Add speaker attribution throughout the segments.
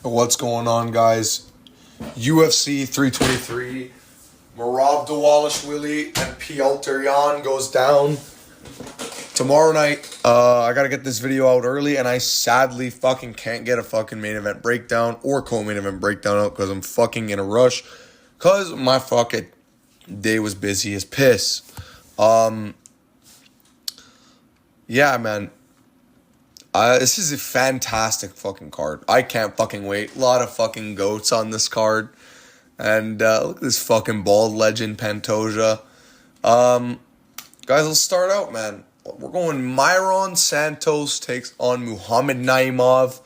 Speaker 1: What's going on, guys? UFC 323. Marab Dvalishvili and Piotr Yan goes down tomorrow night. I gotta get this video out early, and I sadly fucking can't get a fucking main event breakdown or co-main event breakdown out because I'm fucking in a rush. Because my fucking day was busy as piss. Yeah, man. This is a fantastic fucking card. I can't fucking wait. A lot of fucking goats on this card. And look at this fucking bald legend, Pantoja. Guys, let's start out, man. We're going Myron Santos takes on Muhammad Naimov.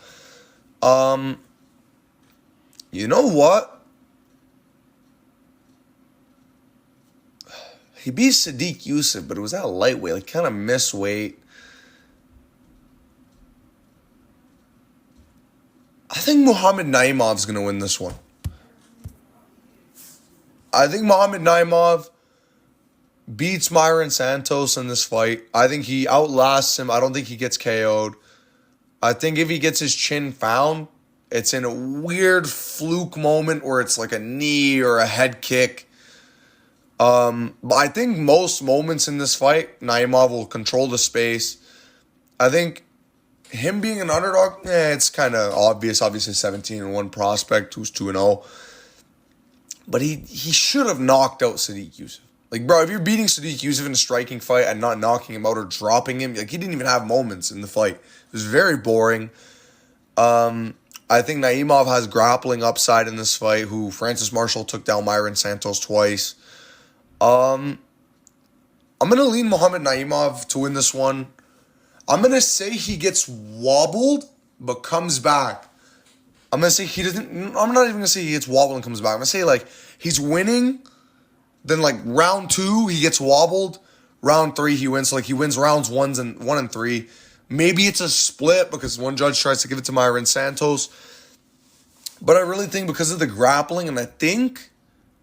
Speaker 1: You know what? He beat Sadiq Yusuf, but it was at a lightweight. Like, kind of missed weight. I think Muhammad Naimov's going to win this one. I think Muhammad Naimov beats Myron Santos in this fight. I think he outlasts him. I don't think he gets KO'd. I think if he gets his chin found, it's in a weird fluke moment where it's like a knee or a head kick. But I think most moments in this fight, Naimov will control the space. I think him being an underdog, it's kind of obvious. Obviously, 17-1 prospect who's 2-0. But he should have knocked out Sadiq Yusuf. Like, bro, if you're beating Sadiq Yusuf in a striking fight and not knocking him out or dropping him, like, he didn't even have moments in the fight. It was very boring. I think Naimov has grappling upside in this fight, who Francis Marshall took down Myron Santos twice. I'm going to lean Muhammad Naimov to win this one. I'm going to say he gets wobbled, but comes back. I'm going to say he doesn't... I'm not even going to say he gets wobbled and comes back. I'm going to say, like, he's winning. Then, like, round 2, he gets wobbled. Round 3, he wins. So, like, he wins rounds 1 and 3. Maybe it's a split because one judge tries to give it to Myron Santos. But I really think because of the grappling, and I think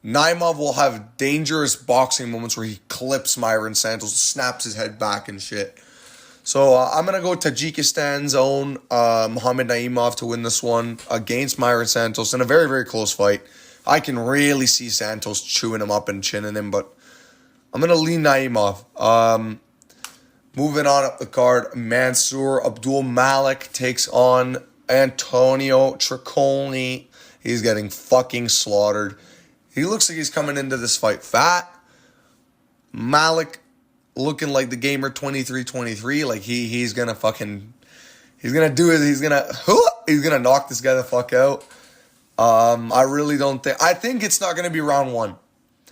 Speaker 1: Naimov will have dangerous boxing moments where he clips Myron Santos, snaps his head back and shit. So I'm going to go Tajikistan's own Muhammad Naimov to win this one against Myron Santos in a very, very close fight. I can really see Santos chewing him up and chinning him, but I'm going to lean Naimov. Moving on up the card, Mansour Abdul Malik takes on Antonio Tricconi. He's getting fucking slaughtered. He looks like he's coming into this fight fat. Malik looking like the gamer 23-23, like he's gonna do it. He's gonna knock this guy the fuck out. I really don't think. I think it's not gonna be round 1.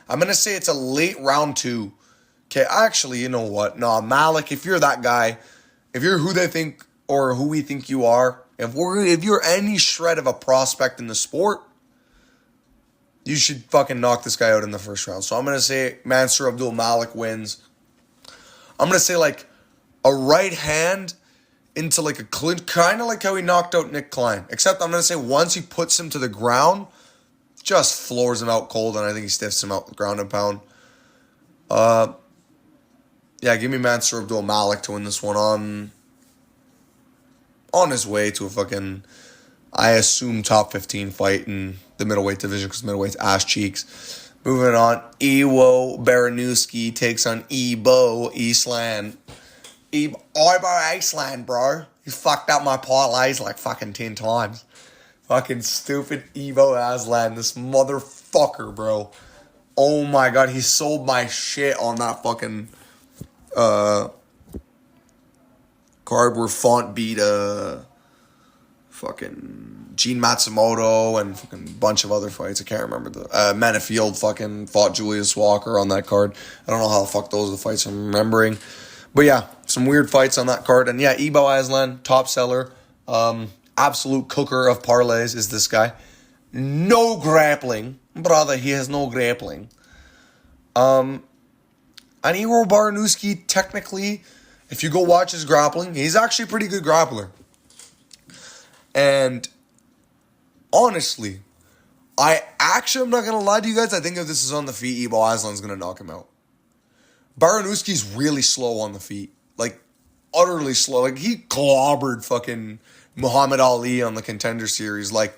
Speaker 1: I'm gonna say it's a late round 2. Okay, actually, you know what? No, Malik, if you're that guy, if you're who they think or who we think you are, if you're any shred of a prospect in the sport, you should fucking knock this guy out in the first round. So I'm gonna say Mansour Abdul Malik wins. I'm going to say, like, a right hand into, like, a clinch, kind of like how he knocked out Nick Klein. Except I'm going to say once he puts him to the ground, just floors him out cold, and I think he stiffs him out ground and pound. Yeah, give me Mansour Abdul Malik to win this one on his way to a fucking, I assume, top 15 fight in the middleweight division because middleweight's ass cheeks. Moving on, Iwo Baranowski takes on Ebo Island. Ibo Island, bro. He fucked up my parlays like fucking 10 times. Fucking stupid Ebo Island, this motherfucker, bro. Oh my god, he sold my shit on that fucking card where Font beat fucking Gene Matsumoto and fucking bunch of other fights. I can't remember the Manifield fucking fought Julius Walker on that card. I don't know how the fuck those are the fights I'm remembering. But yeah, some weird fights on that card. And yeah, Ebo Island, top seller, absolute cooker of parlays is this guy. No grappling. Brother, he has no grappling. And Iwo Baranowski, technically, if you go watch his grappling, he's actually a pretty good grappler. And honestly, I'm not going to lie to you guys. I think if this is on the feet, Ebo Island's going to knock him out. Baranowski's really slow on the feet. Like, utterly slow. Like, he clobbered fucking Muhammad Ali on the Contender Series. Like,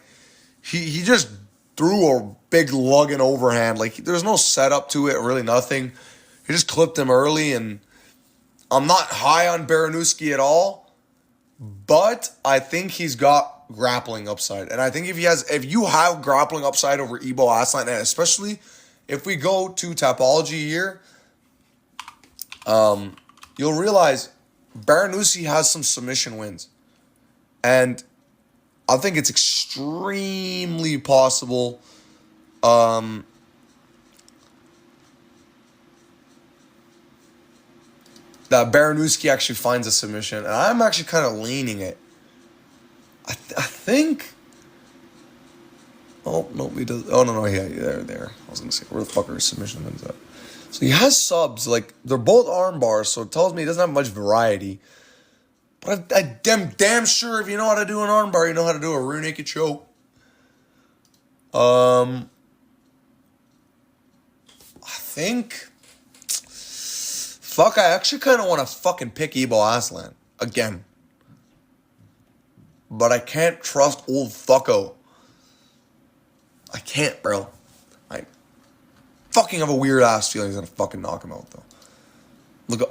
Speaker 1: he just threw a big lugging overhand. Like, there's no setup to it, really nothing. He just clipped him early, and I'm not high on Baranuski at all, but I think he's got grappling upside. And I think if you have grappling upside over Ibo Aslan, and especially if we go to Tapology here, you'll realize Baranuski has some submission wins. And I think it's extremely possible that Baranuski actually finds a submission. And I'm actually kind of leaning it. I think... Oh, no, he does. Oh, no, yeah, there. I was going to say, where the fuck are his submission wins at? So he has subs. Like, they're both arm bars, so it tells me he doesn't have much variety. But I'm damn sure if you know how to do an armbar, you know how to do a rear naked choke. I think... Fuck, I actually kind of want to fucking pick Ibo Aslan. Again. But I can't trust old fucko. I can't, bro. I fucking have a weird-ass feeling he's going to fucking knock him out, though.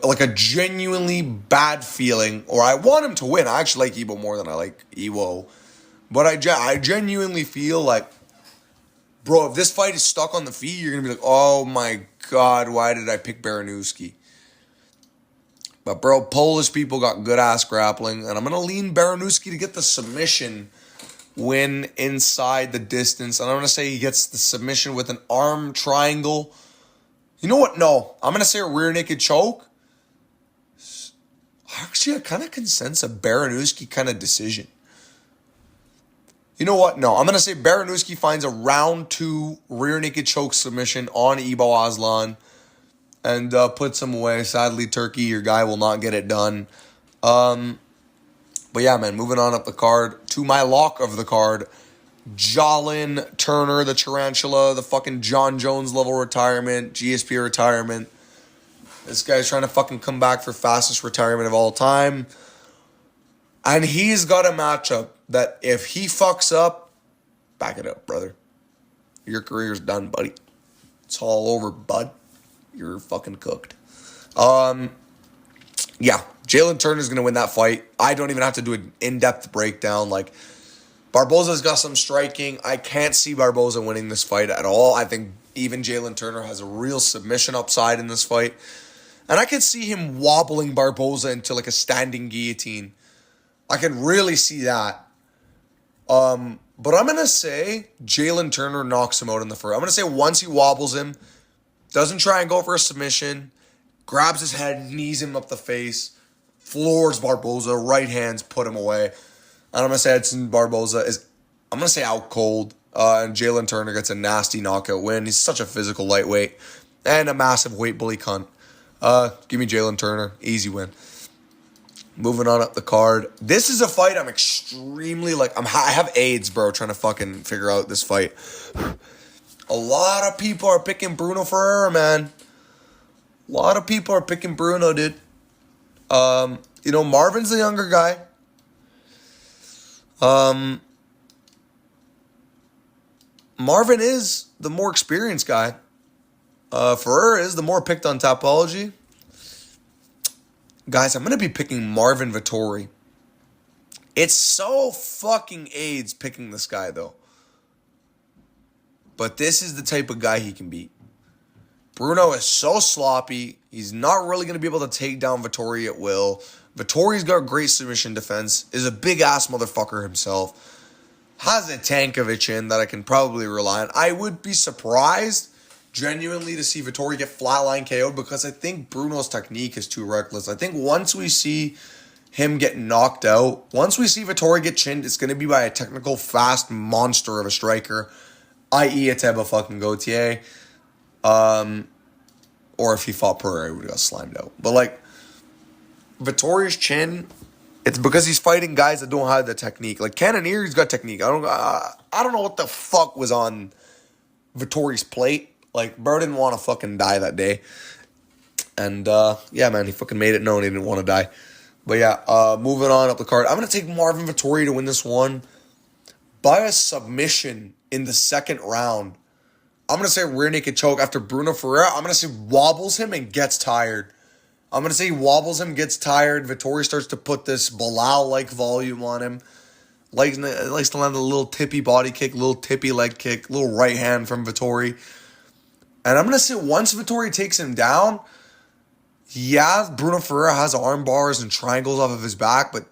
Speaker 1: Like a genuinely bad feeling, or I want him to win. I actually like Ibo more than I like Iwo. But I genuinely feel like, bro, if this fight is stuck on the feet, you're going to be like, oh my God, why did I pick Baranuski? But, bro, Polish people got good-ass grappling, and I'm going to lean Baranuski to get the submission win inside the distance. And I'm going to say he gets the submission with an arm triangle. You know what? No. I'm going to say a rear naked choke. Actually, I kind of can sense a Baranuski kind of decision. You know what? No. I'm going to say Baranuski finds a round 2 rear naked choke submission on Ibo Aslan and puts him away. Sadly, Turkey, your guy will not get it done. But yeah, man, moving on up the card to my lock of the card. Jalen Turner, the Tarantula, the fucking John Jones level retirement, GSP retirement. This guy's trying to fucking come back for fastest retirement of all time. And he's got a matchup that if he fucks up, back it up, brother. Your career's done, buddy. It's all over, bud. You're fucking cooked. Yeah, Jalen Turner's going to win that fight. I don't even have to do an in-depth breakdown. Like, Barboza's got some striking. I can't see Barboza winning this fight at all. I think even Jalen Turner has a real submission upside in this fight. And I can see him wobbling Barboza into like a standing guillotine. I can really see that. But I'm going to say Jalen Turner knocks him out in the first. I'm going to say once he wobbles him, doesn't try and go for a submission, grabs his head, knees him up the face, floors Barboza, right hands, put him away. And I'm going to say Edson Barboza is, I'm going to say out cold. And Jalen Turner gets a nasty knockout win. He's such a physical lightweight and a massive weight bully cunt. Give me Jalen Turner. Easy win. Moving on up the card. This is a fight I'm extremely, I have AIDS, bro, trying to fucking figure out this fight. A lot of people are picking Bruno Ferreira, man. A lot of people are picking Bruno, dude. Marvin's the younger guy. Marvin is the more experienced guy. Ferreira is the more picked on Tapology. Guys, I'm going to be picking Marvin Vettori. It's so fucking AIDS picking this guy, though. But this is the type of guy he can beat. Bruno is so sloppy. He's not really going to be able to take down Vettori at will. Vittori's got great submission defense. Is a big-ass motherfucker himself. Has a tank of a chin that I can probably rely on. I would be surprised, genuinely, to see Vettori get flatline KO'd because I think Bruno's technique is too reckless. I think once we see him get knocked out, once we see Vettori get chinned, it's going to be by a technical, fast monster of a striker, i.e. Ateba fucking Gautier. Or if he fought Pereira, he would have got slimed out. But, Vittori's chin, it's because he's fighting guys that don't have the technique. Like, Cannonier's got technique. I don't know what the fuck was on Vittori's plate. Bro didn't want to fucking die that day. And, yeah, man, he fucking made it known he didn't want to die. But, yeah, moving on up the card. I'm going to take Marvin Vettori to win this one. by a submission in the second round. I'm going to say rear naked choke after Bruno Ferreira. I'm going to say wobbles him and gets tired. I'm going to say he wobbles him, gets tired. Vettori starts to put this Bilal-like volume on him. Likes to land a little tippy body kick, little tippy leg kick, little right hand from Vettori. And I'm going to say once Vettori takes him down, yeah, Bruno Ferreira has arm bars and triangles off of his back, but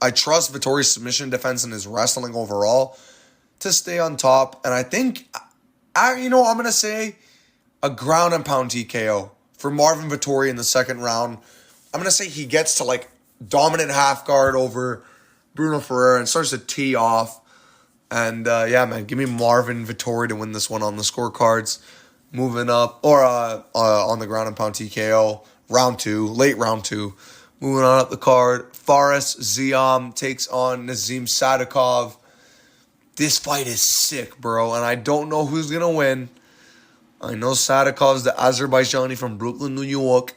Speaker 1: I trust Vettori's submission defense and his wrestling overall to stay on top. And I think, I'm going to say a ground and pound TKO for Marvin Vettori in the second round. I'm going to say he gets to like dominant half guard over Bruno Ferreira and starts to tee off. And yeah, man, give me Marvin Vettori to win this one on the scorecards. Moving up, or on the ground and pound TKO, late round two. Moving on up the card, Fares Ziam takes on Nazim Sadikov. This fight is sick, bro, and I don't know who's going to win. I know Sadikov's the Azerbaijani from Brooklyn, New York.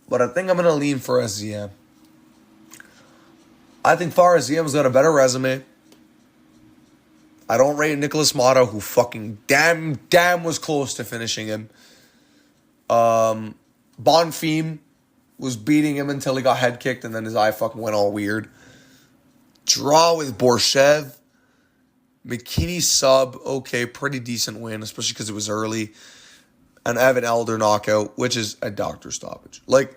Speaker 1: But I think I'm going to lean for Ziam. I think Fares Ziam's got a better resume. I don't rate Nicholas Mata, who fucking damn was close to finishing him. Bonfim was beating him until he got head kicked, and then his eye fucking went all weird. Draw with Borshev. McKinney sub, okay, pretty decent win, especially because it was early. An Evan Elder knockout, which is a doctor stoppage. Like,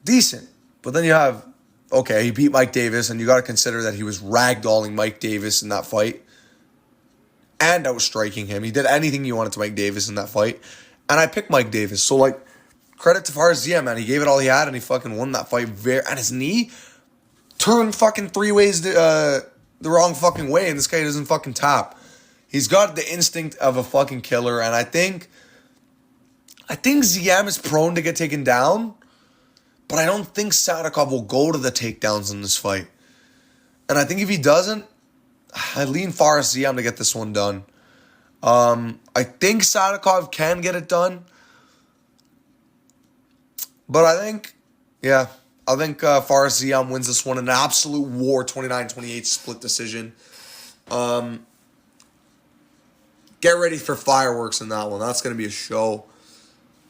Speaker 1: decent. But then you have, okay, he beat Mike Davis, and you got to consider that he was ragdolling Mike Davis in that fight. And outstriking him. He did anything he wanted to Mike Davis in that fight. And I picked Mike Davis. So, like, credit to Fares Ziam, man. He gave it all he had, and he fucking won that fight. And his knee turned fucking 3 ways the wrong fucking way, and this guy doesn't fucking tap. He's got the instinct of a fucking killer, and I think Ziam is prone to get taken down, but I don't think Sadikov will go to the takedowns in this fight. And I think if he doesn't, I lean Fares Ziam to get this one done. I think Sadikov can get it done. But I think Fares Ziam wins this one in an absolute war, 29-28 split decision. Get ready for fireworks in that one. That's going to be a show.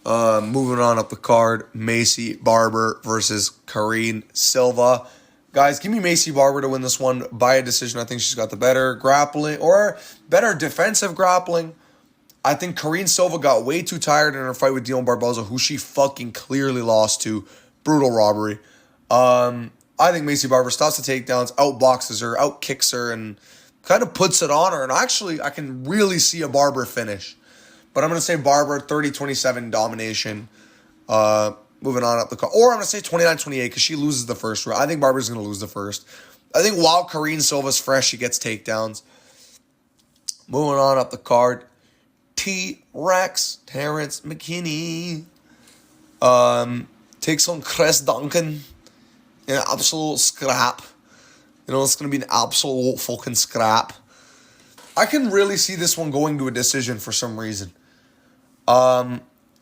Speaker 1: Moving on up the card, Macy Barber versus Karine Silva. Guys, give me Macy Barber to win this one by a decision. I think she's got the better grappling or better defensive grappling. I think Karine Silva got way too tired in her fight with Dion Barboza, who she fucking clearly lost to. Brutal robbery. I think Macy Barber stops the takedowns, outboxes her, outkicks her, and kind of puts it on her. And actually, I can really see a Barber finish. But I'm going to say Barber, 30-27 domination. Moving on up the card. Or I'm going to say 29-28 because she loses the first round. I think Barber's going to lose the first. I think while Karine Silva's fresh, she gets takedowns. Moving on up the card. T-Rex, Terrence McKinney. Takes on Chris Duncan in an absolute scrap. It's going to be an absolute fucking scrap. I can really see this one going to a decision for some reason.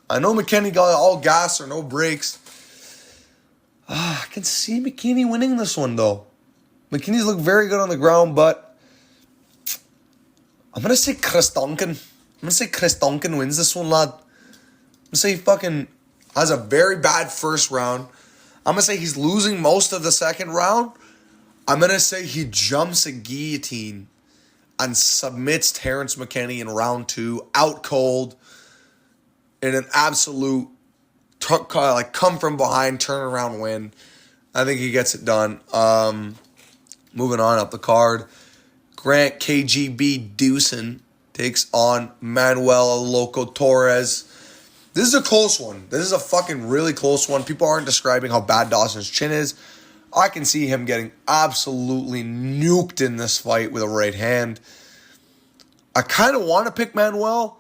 Speaker 1: I know McKinney got all gas or no brakes. I can see McKinney winning this one, though. McKinney's look very good on the ground, but I'm going to say Chris Duncan. I'm going to say Chris Duncan wins this one, lad. I'm going to say he fucking has a very bad first round. I'm going to say he's losing most of the second round. I'm going to say he jumps a guillotine and submits Terrence McKinney in round 2, out cold, in an absolute come from behind, turn around win. I think he gets it done. Moving on up the card, Grant KGB Dewson takes on Manuel Loco Torres. This is a close one. This is a fucking really close one. People aren't describing how bad Dawson's chin is. I can see him getting absolutely nuked in this fight with a right hand. I kind of want to pick Manuel,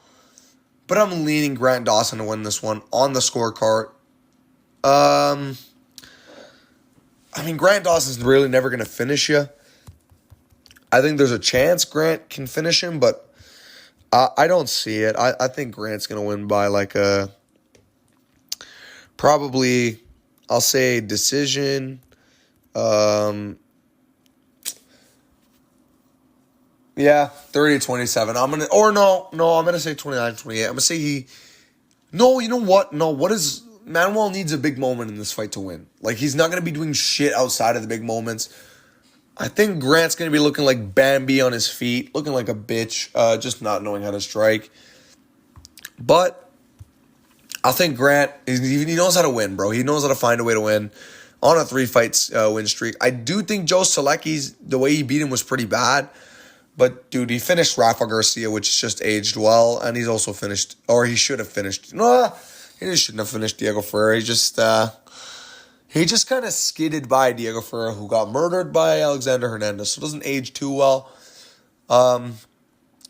Speaker 1: but I'm leaning Grant Dawson to win this one on the scorecard. Grant Dawson's really never going to finish you. I think there's a chance Grant can finish him, but I don't see it. I think Grant's going to win by probably, I'll say decision. Yeah, 30-27. I'm gonna say 29-28. I'm gonna say no, you know what? No, Manuel needs a big moment in this fight to win. Like, he's not gonna be doing shit outside of the big moments. I think Grant's gonna be looking like Bambi on his feet, looking like a bitch, just not knowing how to strike. But I think Grant, he knows how to win, bro. He knows how to find a way to win on a 3-fight win streak. I do think Joe Selecki's, the way he beat him was pretty bad. But, dude, he finished Rafa Garcia, which just aged well. And he's also finished, or he should have finished. No, he just shouldn't have finished Diego Ferreira. He just kind of skidded by Diego Ferreira, who got murdered by Alexander Hernandez. So it doesn't age too well.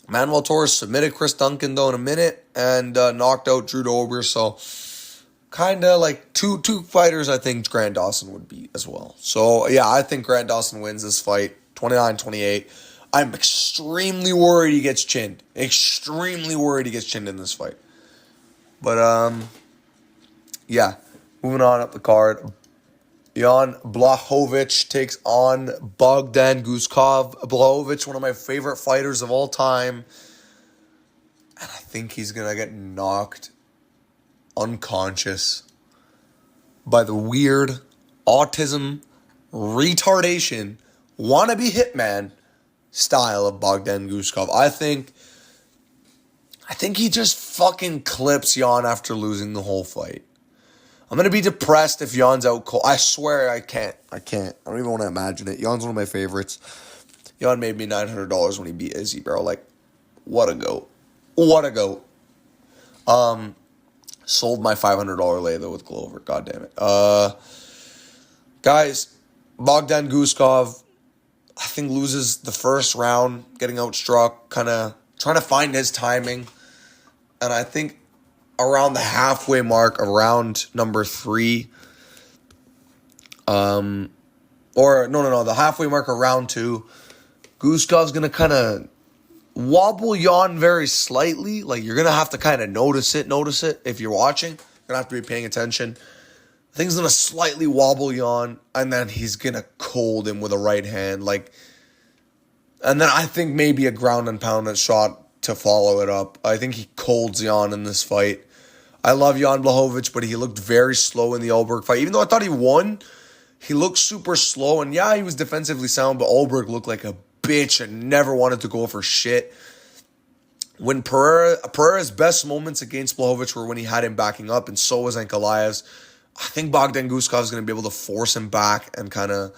Speaker 1: Manuel Torres submitted Chris Duncan, though, in a minute. And knocked out Drew Dober. So, kind of like two fighters I think Grant Dawson would beat as well. So, yeah, I think Grant Dawson wins this fight 29-28. I'm extremely worried he gets chinned. Extremely worried he gets chinned in this fight. But, yeah. Moving on up the card. Jan Blachowicz takes on Bogdan Guskov. Blachowicz, one of my favorite fighters of all time. And I think he's going to get knocked unconscious by the weird autism, retardation, wannabe hitman style of Bogdan Guskov. I think he just fucking clips Jan after losing the whole fight. I'm going to be depressed if Jan's out cold. I swear I can't. I don't even want to imagine it. Jan's one of my favorites. Jan made me $900 when he beat Izzy, bro. Like, what a goat. What a goat. Sold my $500 lay, though, with Glover. God damn it. Guys, Bogdan Guskov, I think, loses the first round, getting outstruck, kind of trying to find his timing. And I think around the halfway mark of round number 3, the halfway mark of round 2, Guskov's going to kind of wobble Jan very slightly. Like, you're going to have to kind of notice it if you're watching. You're going to have to be paying attention. I think he's going to slightly wobble Jan, and then he's going to cold him with a right hand. And then I think maybe a ground and pound shot to follow it up. I think he colds Jan in this fight. I love Jan Blachowicz, but he looked very slow in the Ulberg fight. Even though I thought he won, he looked super slow. And yeah, he was defensively sound, but Ulberg looked like a bitch and never wanted to go for shit. When Pereira's best moments against Blachowicz were when he had him backing up, and so was Ankalaev's. I think Bogdan Guskov is going to be able to force him back and kind of,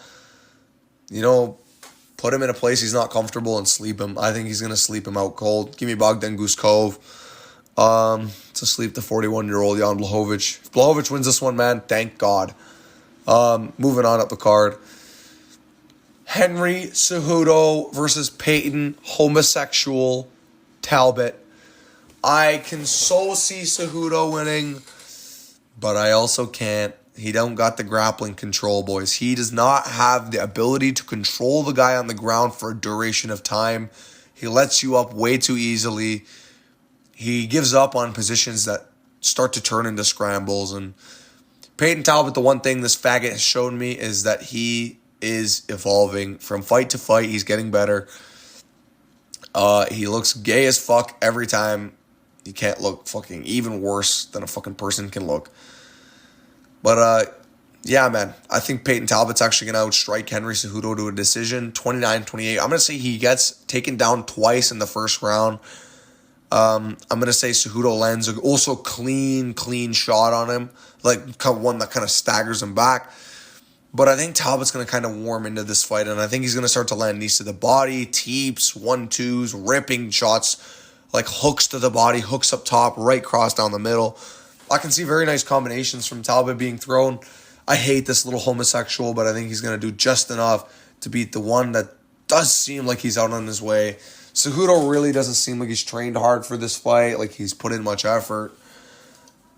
Speaker 1: put him in a place he's not comfortable and sleep him. I think he's going to sleep him out cold. Give me Bogdan Guskov to sleep the 41-year-old Jan Blachowicz. If Blachowicz wins this one, man, thank God. Moving on up the card. Henry Cejudo versus Peyton Homosexual Talbot. I can so see Cejudo winning, but I also can't. He don't got the grappling control, boys. He does not have the ability to control the guy on the ground for a duration of time. He lets you up way too easily. He gives up on positions that start to turn into scrambles. And Peyton Talbot, the one thing this faggot has shown me is that he is evolving from fight to fight. He's getting better. He looks gay as fuck every time. He can't look fucking even worse than a fucking person can look. But, yeah, man, I think Peyton Talbot's actually going to outstrike Henry Cejudo to a decision, 29-28. I'm going to say he gets taken down twice in the first round. I'm going to say Cejudo lands also clean shot on him, like one that kind of staggers him back. But I think Talbot's going to kind of warm into this fight, and I think he's going to start to land knees to the body, teeps, 1-2s, ripping shots, like hooks to the body, hooks up top, right cross down the middle. I can see very nice combinations from Talbot being thrown. I hate this little homosexual, but I think he's going to do just enough to beat the one that does seem like he's out on his way. Cejudo really doesn't seem like he's trained hard for this fight, like he's put in much effort.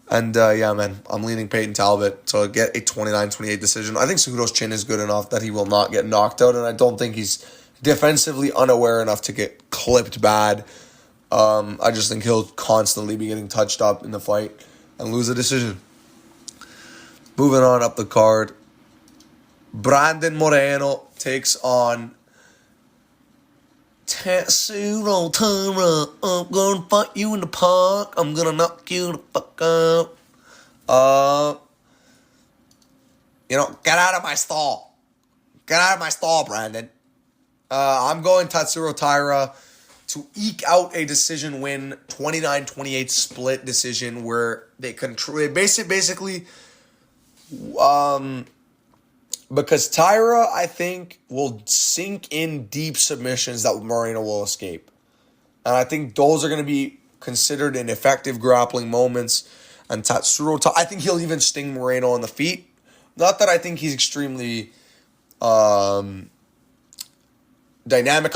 Speaker 1: And, yeah, man, I'm leaning Peyton Talbot to get a 29-28 decision. I think Cejudo's chin is good enough that he will not get knocked out, and I don't think he's defensively unaware enough to get clipped bad. I just think he'll constantly be getting touched up in the fight and lose a decision. Moving on up the card. Brandon Moreno takes on Tatsuro Taira, I'm gonna fight you in the park. I'm gonna knock you the fuck out. Get out of my stall. Get out of my stall, Brandon. I'm going Tatsuro Taira to eke out a decision win, 29-28 split decision where they control. Basically, because Taira, I think, will sink in deep submissions that Moreno will escape. And I think those are going to be considered ineffective grappling moments. And Tatsuro, I think he'll even sting Moreno on the feet. Not that I think he's extremely dynamic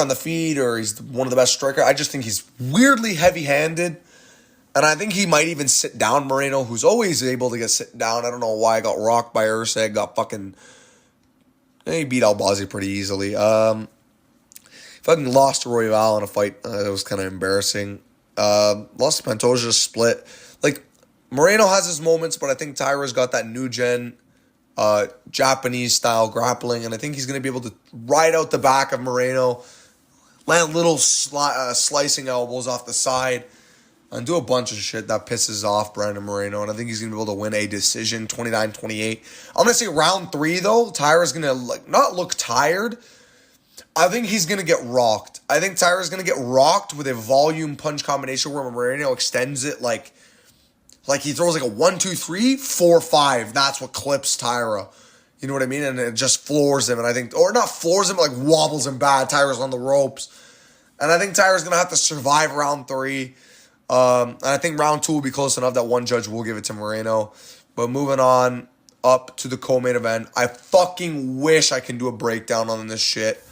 Speaker 1: on the feet or he's one of the best strikers. I just think he's weirdly heavy-handed. And I think he might even sit down Moreno, who's always able to get sit down. I don't know why I got rocked by Urseg, he beat Albazi pretty easily. Fucking lost to Royval in a fight. It was kind of embarrassing. Lost to Pantoja, split. Like, Moreno has his moments, but I think Taira's got that new gen Japanese-style grappling, and I think he's going to be able to ride out the back of Moreno, land little slicing elbows off the side, and do a bunch of shit that pisses off Brandon Moreno, and I think he's going to be able to win a decision, 29-28. I'm going to say round 3, though. Taira's going to not look tired. I think he's going to get rocked. I think Taira's going to get rocked with a volume punch combination where Moreno extends it like he throws like a 1-2-3, 4-5. That's what clips Taira. You know what I mean? And it just floors him. And I think, or not floors him, but like wobbles him bad. Taira's on the ropes. And I think Taira's going to have to survive round 3. And I think round 2 will be close enough that one judge will give it to Moreno. But moving on up to the co-main event. I fucking wish I can do a breakdown on this shit.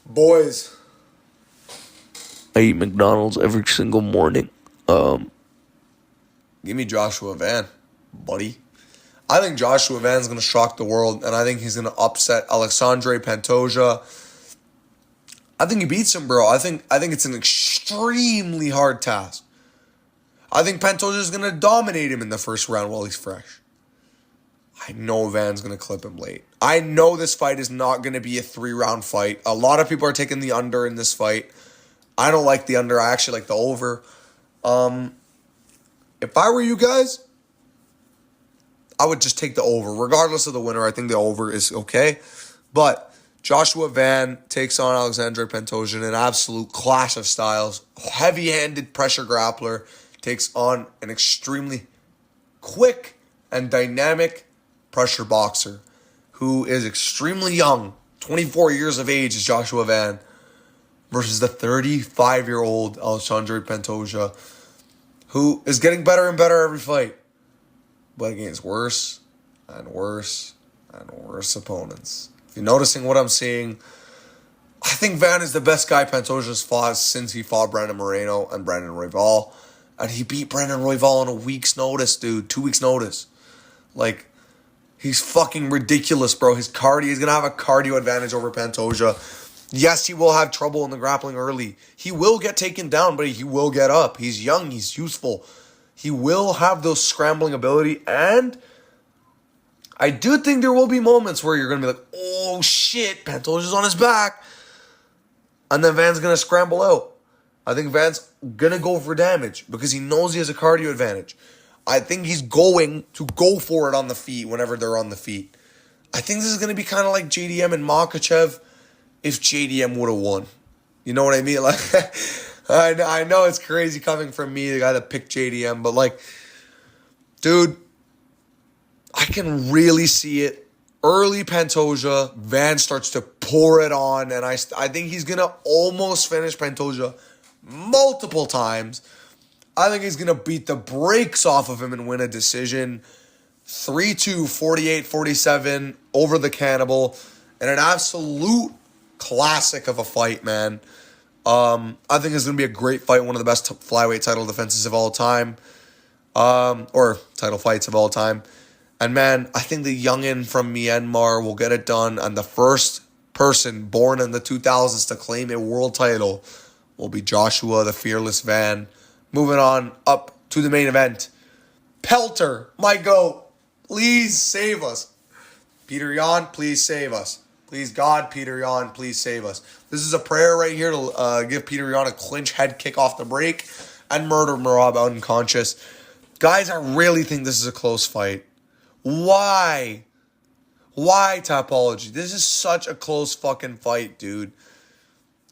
Speaker 1: Boys, I eat McDonald's every single morning. Give me Joshua Van, buddy. I think Joshua Van's going to shock the world, and I think he's going to upset Alexandre Pantoja. I think he beats him, bro. I think it's an extremely hard task. I think Pantoja is going to dominate him in the first round while he's fresh. I know Van's going to clip him late. I know this fight is not going to be a 3-round fight. A lot of people are taking the under in this fight. I don't like the under. I actually like the over. If I were you guys, I would just take the over. Regardless of the winner, I think the over is okay. But Joshua Van takes on Alexandre Pantoja in an absolute clash of styles. Heavy-handed pressure grappler takes on an extremely quick and dynamic pressure boxer who is extremely young. 24 years of age is Joshua Van versus the 35-year-old Alexandre Pantoja, who is getting better and better every fight, but against worse and worse and worse opponents. If you're noticing what I'm seeing, I think Van is the best guy Pantoja's fought since he fought Brandon Moreno and Brandon Royval. And he beat Brandon Royval on a week's notice, dude. 2 weeks' notice. Like, he's fucking ridiculous, bro. He's going to have a cardio advantage over Pantoja. Yes, he will have trouble in the grappling early. He will get taken down, but he will get up. He's young. He's useful. He will have those scrambling ability. And I do think there will be moments where you're going to be like, oh, shit, Pantoja's on his back. And then Van's going to scramble out. I think Van's going to go for damage because he knows he has a cardio advantage. I think he's going to go for it on the feet whenever they're on the feet. I think this is going to be kind of like JDM and Makhachev if JDM would have won. You know what I mean? Like, I know it's crazy coming from me, the guy that picked JDM, but like, dude, I can really see it. Early Pantoja, Van starts to pour it on, and I think he's going to almost finish Pantoja multiple times. I think he's going to beat the brakes off of him and win a decision. 3-2, 48-47 over the Cannibal. And an absolute classic of a fight, man. I think it's going to be a great fight. One of the best flyweight title defenses of all time. Or title fights of all time. And, man, I think the youngin from Myanmar will get it done. And the first person born in the 2000s to claim a world title will be Joshua the Fearless Van. Moving on up to the main event. Pelter, my goat, please save us. Peter Yan, please save us. Please, God, Peter Yan, please save us. This is a prayer right here to give Peter Yan a clinch head kick off the break and murder Merab unconscious. Guys, I really think this is a close fight. Why? Why, Tapology? This is such a close fucking fight, dude.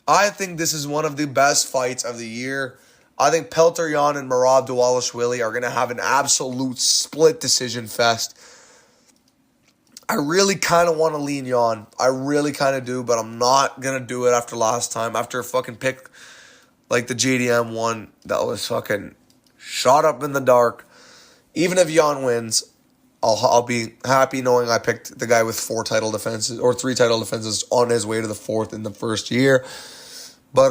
Speaker 1: I think this is one of the best fights of the year. I think Petr Yan and Merab Dvalishvili are going to have an absolute split decision fest. I really kind of want to lean Yan. I really kind of do, but I'm not going to do it after last time. After a fucking pick like the JDM one that was fucking shot up in the dark. Even if Yan wins, I'll be happy knowing I picked the guy with 4 title defenses or 3 title defenses on his way to the 4th in the first year. But,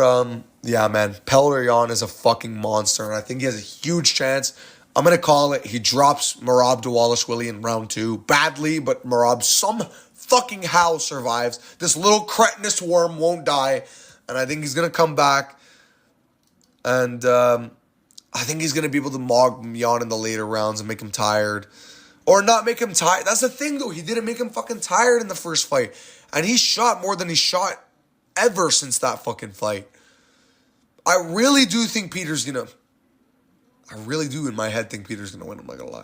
Speaker 1: yeah, man, Petr Yan is a fucking monster, and I think he has a huge chance. I'm going to call it. He drops Merab Dvalishvili in round 2. Badly, but Merab some fucking how survives. This little cretinous worm won't die, and I think he's going to come back. And I think he's going to be able to mog Yan in the later rounds and make him tired. Or not make him tired. That's the thing, though. He didn't make him fucking tired in the first fight. And he shot more than he shot ever since that fucking fight. I really do think Peter's going to... I really do in my head think Peter's going to win. I'm not going to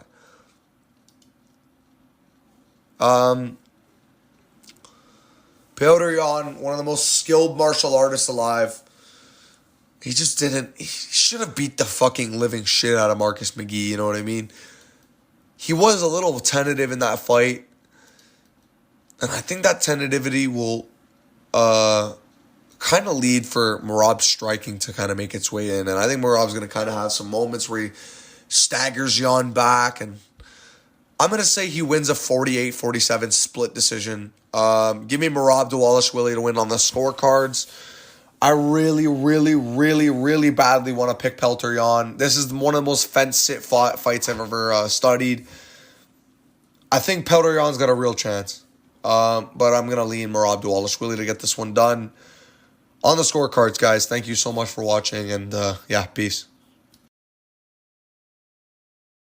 Speaker 1: lie. Petr Yan, one of the most skilled martial artists alive. He just didn't... He should have beat the fucking living shit out of Marcus McGee, you know what I mean? He was a little tentative in that fight. And I think that tentativity will kind of lead for Merab striking to kind of make its way in. And I think Merab's going to kind of have some moments where he staggers Yan back. And I'm going to say he wins a 48-47 split decision. Give me Merab Dvalishvili to win on the scorecards. I really, really, really, really badly want to pick Petr Yan. This is one of the most fence-sit fights I've ever studied. I think Petr Yan's got a real chance. But I'm going to lean Merab Dvalishvili to get this one done. On the scorecards, guys, thank you so much for watching. And, yeah, peace.